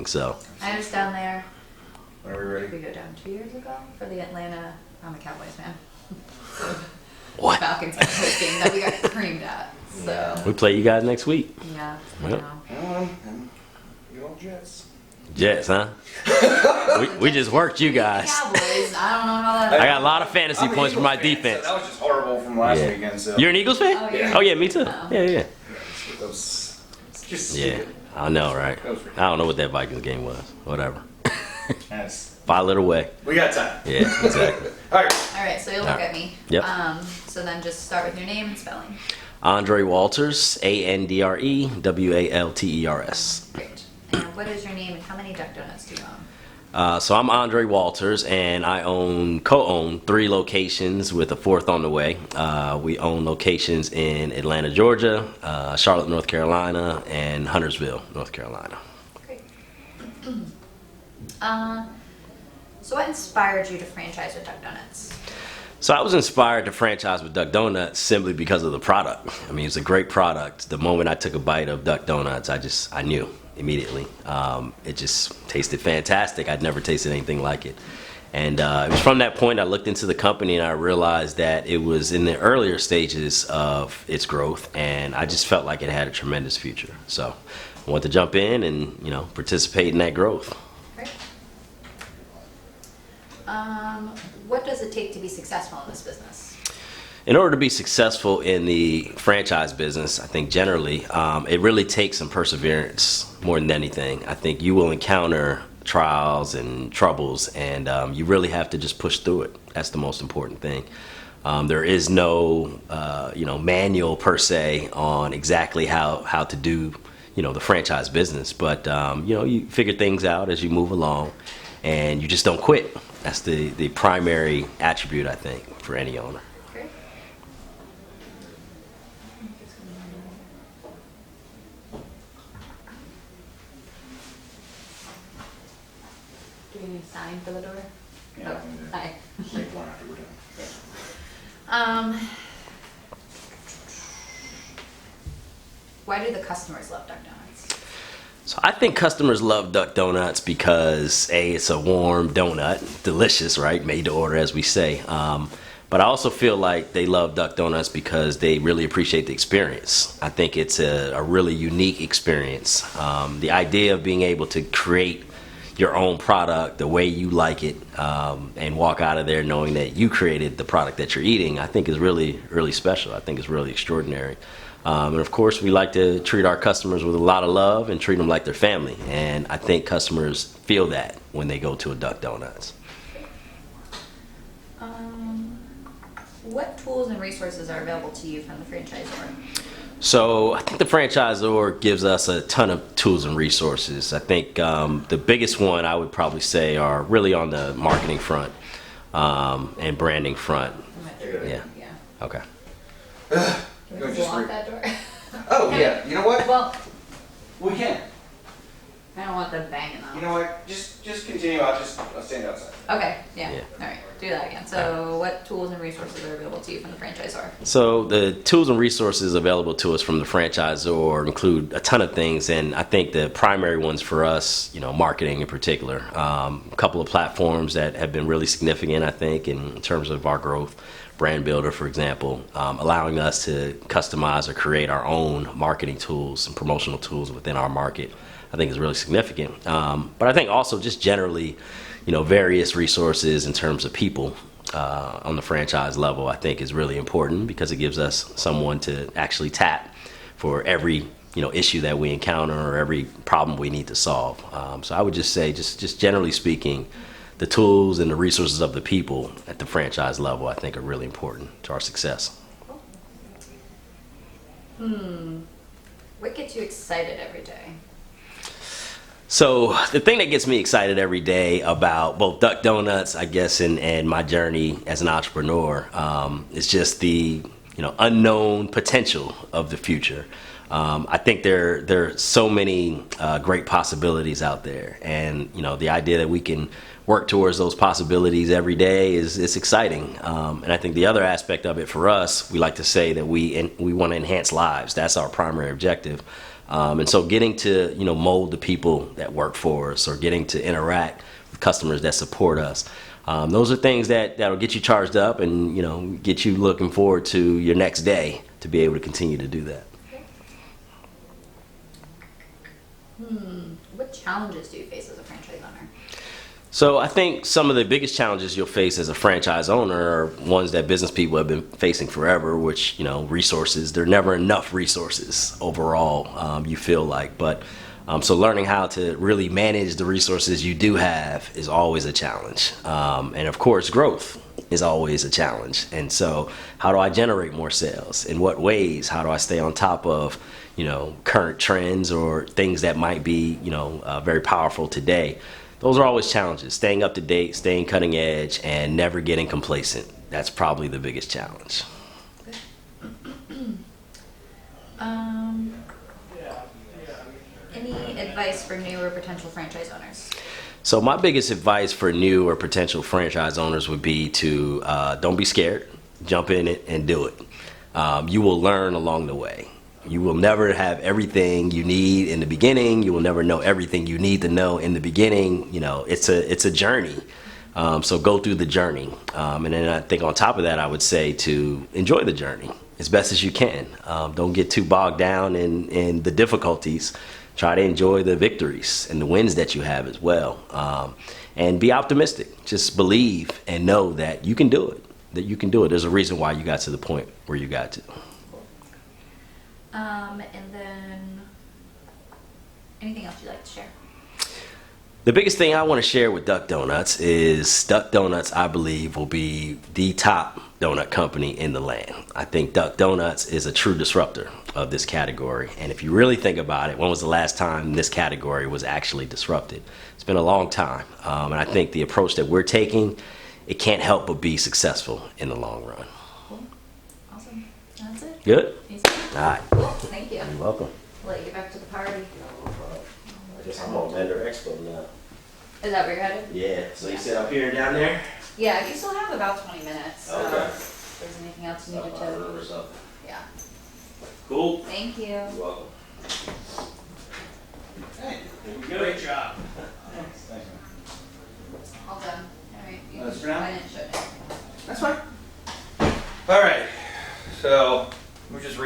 So I was down there. Are we ready? We go down 2 years ago for the Atlanta. I'm a Cowboys fan. what? Falcons Cowboys game that we got creamed at. So We play you guys next week. yeah, Yep. you know. You all Jets. Jets, huh? we just worked you guys. Cowboys. I don't know how that. I got a lot of fantasy I'm an points for Eagles my fan, defense. So that was just horrible from last Yeah. weekend. So You're an Eagles fan? Oh, yeah. Oh yeah, me too. Oh. Yeah. that was just Yeah, stupid. I know, right? That was ridiculous. I don't know what that Vikings game was. Whatever. Yes. File it away. We got time. Yeah, exactly. All right. All right, so you'll look at me. Yep. So then just start with your name and spelling. Andre Walters, ANDRE WALTERS. Great. And what is your name and how many Duck Donuts do you own? So I'm Andre Walters, and I co-own 3 locations with a 4th on the way. We own locations in Atlanta, Georgia, Charlotte, North Carolina, and Huntersville, North Carolina. Great. So what inspired you to franchise with Duck Donuts? So I was inspired to franchise with Duck Donuts simply because of the product. I mean, it's a great product. The moment I took a bite of Duck Donuts, I knew immediately. It just tasted fantastic. I'd never tasted anything like it. And it was from that point I looked into the company and I realized that it was in the earlier stages of its growth, and I just felt like it had a tremendous future. So I wanted to jump in and, participate in that growth. Great. What does it take to be successful in this business? In order to be successful in the franchise business, I think generally, it really takes some perseverance more than anything. I think you will encounter trials and troubles, and you really have to just push through it. That's the most important thing. There is no, manual per se on exactly how to do, the franchise business. But, you figure things out as you move along, and you just don't quit. That's the primary attribute, I think, for any owner. Great. Do we need a sign for the door? Yeah, Oh, hi. Make one after we're done. Why do the customers love Duck Donuts? So I think customers love Duck Donuts because A, it's a warm donut, delicious, right? Made to order, as we say. But I also feel like they love Duck Donuts because they really appreciate the experience. I think it's a really unique experience. The idea of being able to create your own product the way you like it, and walk out of there knowing that you created the product that you're eating, I think is really, really special. I think it's really extraordinary. And of course, we like to treat our customers with a lot of love and treat them like their family. And I think customers feel that when they go to a Duck Donuts. What tools and resources are available to you from the franchisor? So I think the franchisor gives us a ton of tools and resources. I think the biggest one I would probably say are really on the marketing front and branding front. Yeah. Okay. Can You we know, just block re- that door? Oh yeah. You know what? Well, We can. I don't want them banging You on. know what? Just continue. I'll stand outside. Okay, yeah. Yeah. All right, do that again. So what tools and resources are available to you from the franchisor? So the tools and resources available to us from the franchisor include a ton of things, and I think the primary ones for us, marketing in particular, a couple of platforms that have been really significant, I think, in terms of our growth. Brand Builder, for example, allowing us to customize or create our own marketing tools and promotional tools within our market, I think is really significant. But I think also just generally, various resources in terms of people on the franchise level, I think is really important because it gives us someone to actually tap for every issue that we encounter or every problem we need to solve. So I would just say, just generally speaking, the tools and the resources of the people at the franchise level, I think, are really important to our success. What gets you excited every day? So the thing that gets me excited every day about both Duck Donuts, I guess, and my journey as an entrepreneur, is just the unknown potential of the future. I think there are so many great possibilities out there, and the idea that we can work towards those possibilities every day is exciting. And I think the other aspect of it for us, we like to say that we want to enhance lives. That's our primary objective. And so getting to, mold the people that work for us or getting to interact with customers that support us, those are things that'll get you charged up and, get you looking forward to your next day to be able to continue to do that. What challenges do you face as a franchise owner? So I think some of the biggest challenges you'll face as a franchise owner are ones that business people have been facing forever, which, resources. There are never enough resources overall, you feel like. But so learning how to really manage the resources you do have is always a challenge. And of course, growth is always a challenge. And so how do I generate more sales? In what ways? How do I stay on top of, current trends or things that might be, very powerful today? Those are always challenges. Staying up to date, staying cutting edge, and never getting complacent. That's probably the biggest challenge. Any advice for new or potential franchise owners? So my biggest advice for new or potential franchise owners would be to don't be scared. Jump in it and do it. You will learn along the way. You will never have everything you need in the beginning. You will never know everything you need to know in the beginning. It's a journey. So go through the journey. And then I think on top of that, I would say to enjoy the journey as best as you can. Don't get too bogged down in the difficulties. Try to enjoy the victories and the wins that you have as well. And be optimistic. Just believe and know that you can do it. There's a reason why you got to the point where you got to. And then anything else you'd like to share? The biggest thing I want to share with Duck Donuts is Duck Donuts, I believe, will be the top donut company in the land. I think Duck Donuts is a true disruptor of this category. And if you really think about it, when was the last time this category was actually disrupted? It's been a long time. And I think the approach that we're taking, it can't help but be successful in the long run. Cool. Awesome. That's it. Good? Easy. All right. Cool. Thank you. You're welcome. I'll let you get back to the party. I guess I'm on Vendor Expo now. Is that where you're headed? Yeah. So you sit up here and down there? Yeah, you still have about 20 minutes. So Okay. if there's anything else you needed to. Or something. Yeah. Cool. Thank you. You're welcome. Hey, here we go.